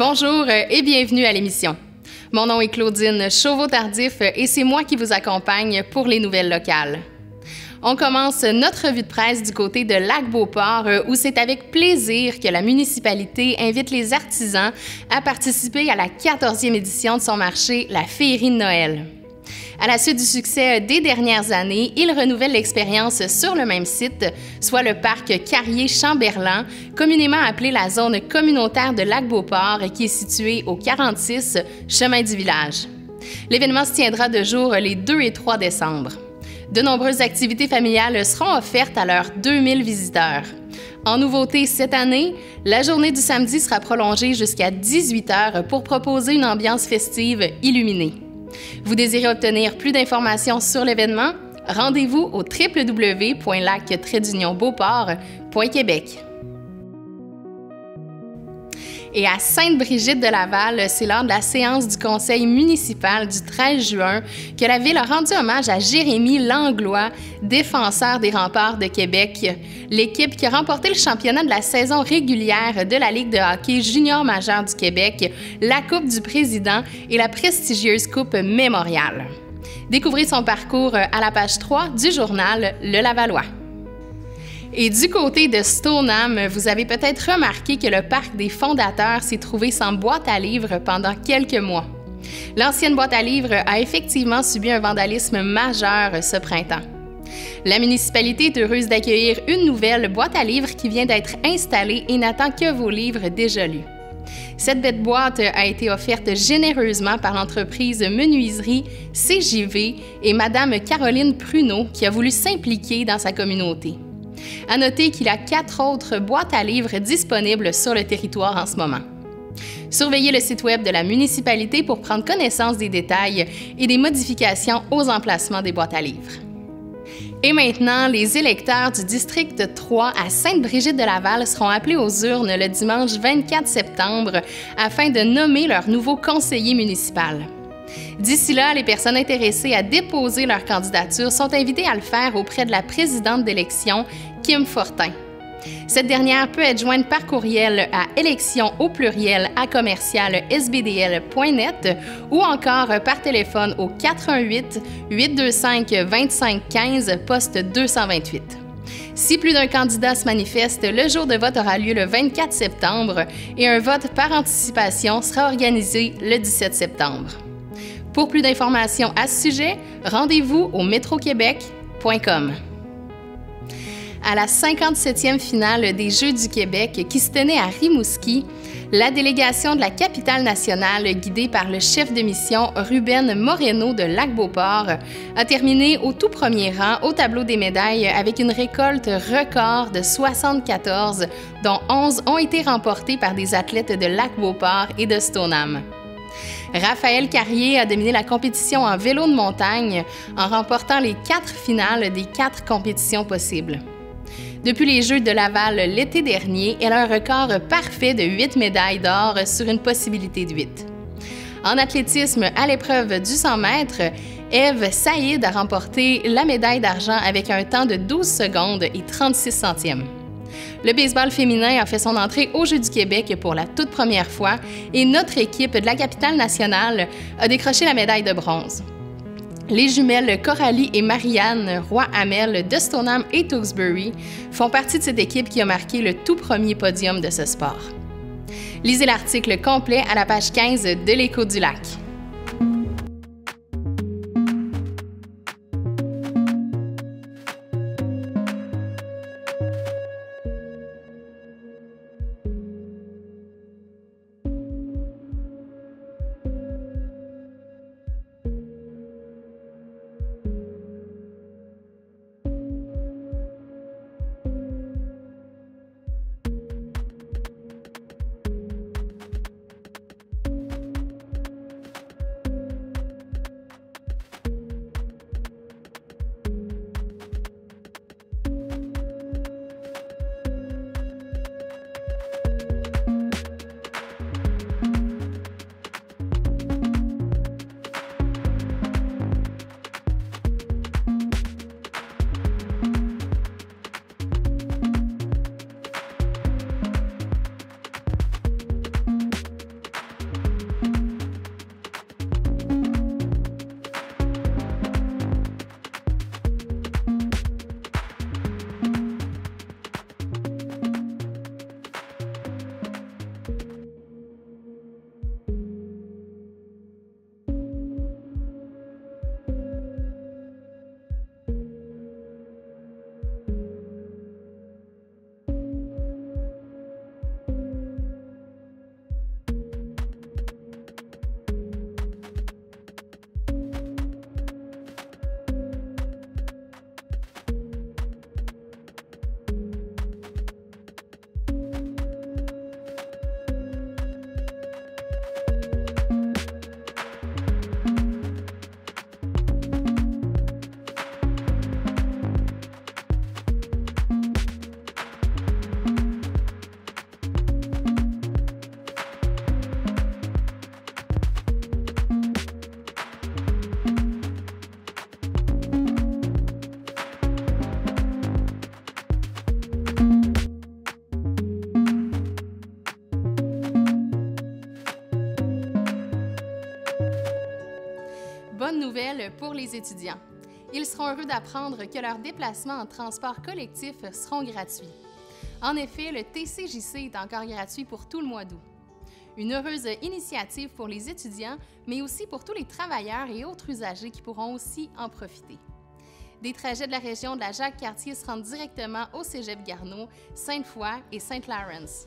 Bonjour et bienvenue à l'émission. Mon nom est Claudine Chauveau-Tardif et c'est moi qui vous accompagne pour les nouvelles locales. On commence notre revue de presse du côté de Lac-Beauport où c'est avec plaisir que la municipalité invite les artisans à participer à la 14e édition de son marché, la Féerie de Noël. À la suite du succès des dernières années, il renouvelle l'expérience sur le même site, soit le parc Carrier-Chamberlain, communément appelé la zone communautaire de Lac-Beauport, qui est située au 46 Chemin du Village. L'événement se tiendra de jour les 2 et 3 décembre. De nombreuses activités familiales seront offertes à leurs 2000 visiteurs. En nouveauté cette année, la journée du samedi sera prolongée jusqu'à 18 h pour proposer une ambiance festive illuminée. Vous désirez obtenir plus d'informations sur l'événement? Rendez-vous au www.lac-beauport.québec. Et à Sainte-Brigitte-de-Laval, c'est lors de la séance du conseil municipal du 13 juin que la Ville a rendu hommage à Jérémy Langlois, défenseur des remparts de Québec, l'équipe qui a remporté le championnat de la saison régulière de la Ligue de hockey junior majeur du Québec, la Coupe du Président et la prestigieuse Coupe Mémorial. Découvrez son parcours à la page 3 du journal Le Lavallois. Et du côté de Stoneham, vous avez peut-être remarqué que le parc des fondateurs s'est trouvé sans boîte à livres pendant quelques mois. L'ancienne boîte à livres a effectivement subi un vandalisme majeur ce printemps. La municipalité est heureuse d'accueillir une nouvelle boîte à livres qui vient d'être installée et n'attend que vos livres déjà lus. Cette bête boîte a été offerte généreusement par l'entreprise Menuiserie CJV et Madame Caroline Pruneau qui a voulu s'impliquer dans sa communauté. À noter qu'il y a 4 autres boîtes à livres disponibles sur le territoire en ce moment. Surveillez le site web de la municipalité pour prendre connaissance des détails et des modifications aux emplacements des boîtes à livres. Et maintenant, les électeurs du district 3 à Sainte-Brigitte-de-Laval seront appelés aux urnes le dimanche 24 septembre afin de nommer leur nouveau conseiller municipal. D'ici là, les personnes intéressées à déposer leur candidature sont invitées à le faire auprès de la présidente d'élection, Kim Fortin. Cette dernière peut être jointe par courriel à élection@sbdl.net ou encore par téléphone au 418-825-2515, poste 228. Si plus d'un candidat se manifeste, le jour de vote aura lieu le 24 septembre et un vote par anticipation sera organisé le 17 septembre. Pour plus d'informations à ce sujet, rendez-vous au metroquebec.com. À la 57e finale des Jeux du Québec qui se tenait à Rimouski, la délégation de la capitale nationale, guidée par le chef de mission Ruben Moreno de Lac-Beauport, a terminé au tout premier rang au tableau des médailles avec une récolte record de 74, dont 11 ont été remportées par des athlètes de Lac-Beauport et de Stoneham. Raphaël Carrier a dominé la compétition en vélo de montagne en remportant les 4 finales des 4 compétitions possibles. Depuis les Jeux de Laval l'été dernier, elle a un record parfait de 8 médailles d'or sur une possibilité de 8. En athlétisme, à l'épreuve du 100 mètres, Ève Saïd a remporté la médaille d'argent avec un temps de 12 secondes et 36 centièmes. Le baseball féminin a fait son entrée aux Jeux du Québec pour la toute première fois et notre équipe de la capitale nationale a décroché la médaille de bronze. Les jumelles Coralie et Marianne Roy-Hamel de Stoneham et Tewksbury font partie de cette équipe qui a marqué le tout premier podium de ce sport. Lisez l'article complet à la page 15 de l'Écho du Lac. bonne nouvelle pour les étudiants. Ils seront heureux d'apprendre que leurs déplacements en transport collectif seront gratuits. En effet, le TCJC est encore gratuit pour tout le mois d'août. Une heureuse initiative pour les étudiants, mais aussi pour tous les travailleurs et autres usagers qui pourront aussi en profiter. Des trajets de la région de la Jacques-Cartier se rendent directement au Cégep Garneau, Sainte-Foy et Saint-Lawrence.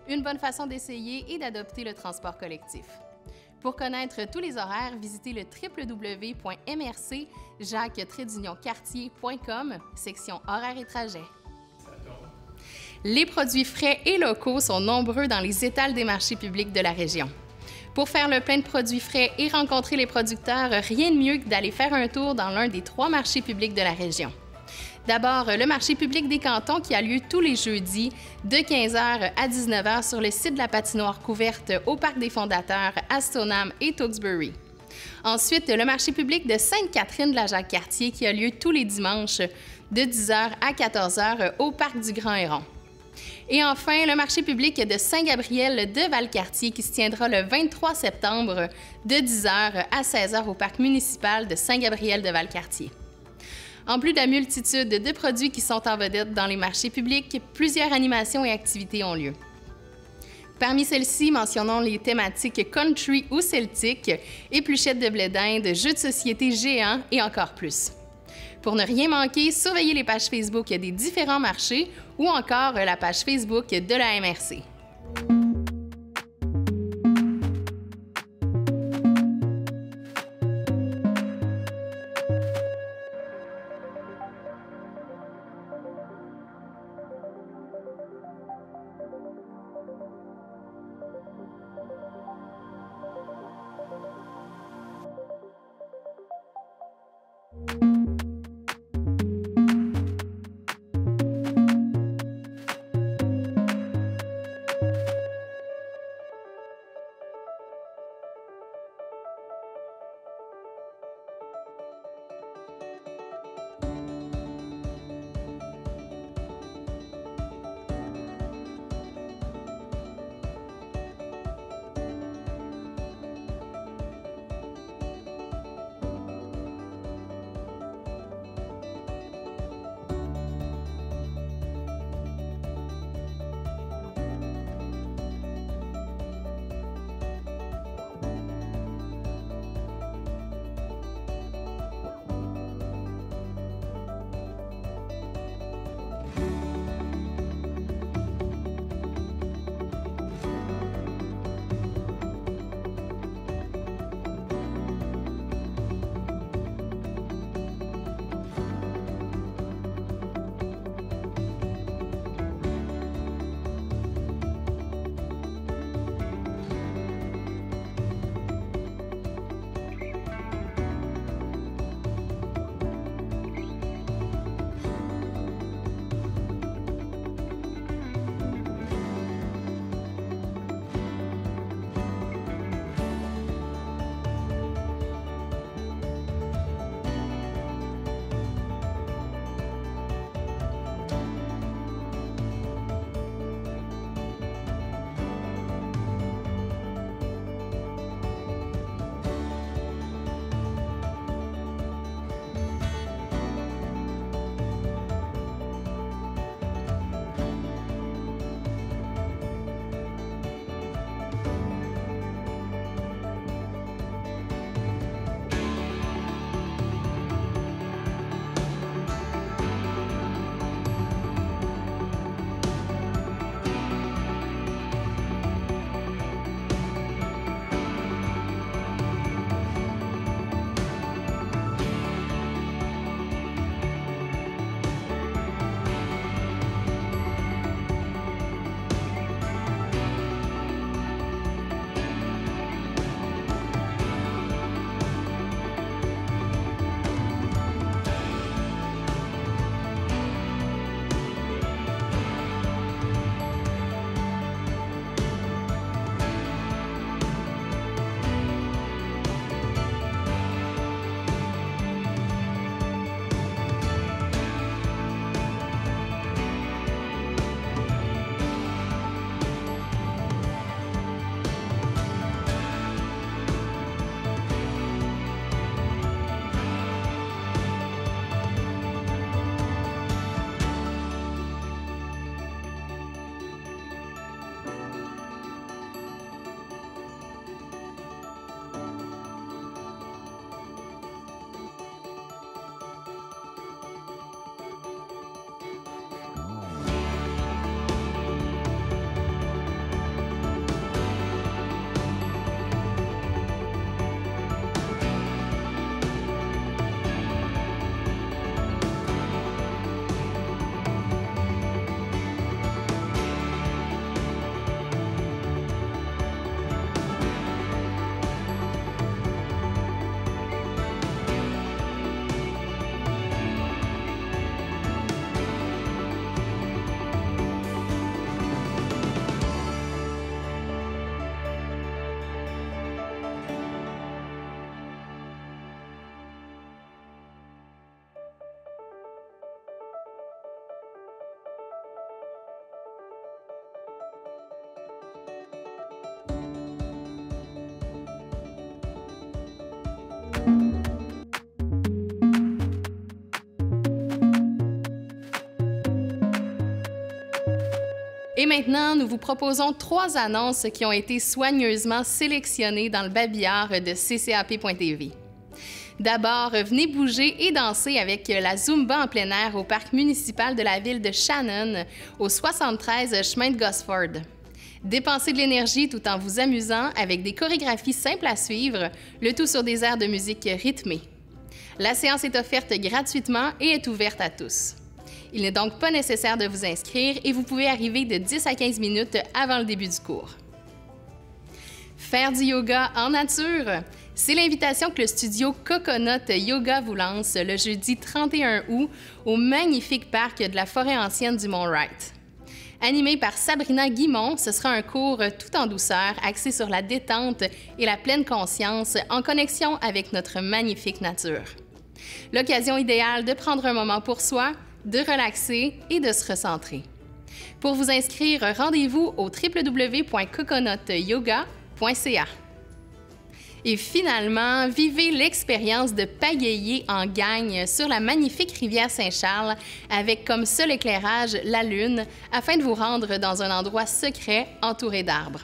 Une bonne façon d'essayer est d'adopter le transport collectif. Pour connaître tous les horaires, visitez le www.mrc-jacques-cartier.com, section horaires et trajets. Les produits frais et locaux sont nombreux dans les étals des marchés publics de la région. Pour faire le plein de produits frais et rencontrer les producteurs, rien de mieux que d'aller faire un tour dans l'un des 3 marchés publics de la région. D'abord, le marché public des cantons qui a lieu tous les jeudis de 15h à 19h sur le site de la patinoire couverte au Parc des Fondateurs à Stoneham et Tewksbury. Ensuite, le marché public de Sainte-Catherine de la Jacques-Cartier qui a lieu tous les dimanches de 10h à 14h au Parc du Grand-Héron. Et enfin, le marché public de Saint-Gabriel de Valcartier qui se tiendra le 23 septembre de 10h à 16h au Parc municipal de Saint-Gabriel de Valcartier. En plus de la multitude de produits qui sont en vedette dans les marchés publics, plusieurs animations et activités ont lieu. Parmi celles-ci, mentionnons les thématiques country ou celtique, épluchettes de blé d'Inde, jeux de société géants et encore plus. Pour ne rien manquer, surveillez les pages Facebook des différents marchés ou encore la page Facebook de la MRC. Et maintenant, nous vous proposons 3 annonces qui ont été soigneusement sélectionnées dans le babillard de ccap.tv. D'abord, venez bouger et danser avec la Zumba en plein air au parc municipal de la ville de Shannon, au 73 chemin de Gosford. Dépensez de l'énergie tout en vous amusant avec des chorégraphies simples à suivre, le tout sur des airs de musique rythmés. La séance est offerte gratuitement et est ouverte à tous. Il n'est donc pas nécessaire de vous inscrire et vous pouvez arriver de 10 à 15 minutes avant le début du cours. Faire du yoga en nature? C'est l'invitation que le studio Coconut Yoga vous lance le jeudi 31 août au magnifique parc de la forêt ancienne du Mont-Wright. Animé par Sabrina Guimont, ce sera un cours tout en douceur, axé sur la détente et la pleine conscience en connexion avec notre magnifique nature. L'occasion idéale de prendre un moment pour soi, de relaxer et de se recentrer. Pour vous inscrire, rendez-vous au www.coconutyoga.ca. Et finalement, vivez l'expérience de pagayer en gang sur la magnifique rivière Saint-Charles avec comme seul éclairage la lune afin de vous rendre dans un endroit secret entouré d'arbres.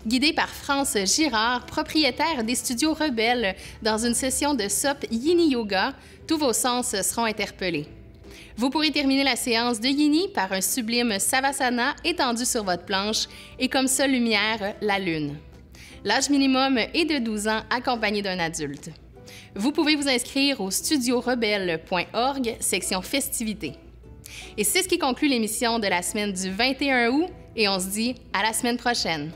Guidé par France Girard, propriétaire des studios Rebelles, dans une session de SOP Yini Yoga, tous vos sens seront interpellés. Vous pourrez terminer la séance de Yini par un sublime Savasana étendu sur votre planche et comme seule lumière, la lune. L'âge minimum est de 12 ans accompagné d'un adulte. Vous pouvez vous inscrire au studiorebelle.org, section festivités. Et c'est ce qui conclut l'émission de la semaine du 21 août et on se dit à la semaine prochaine.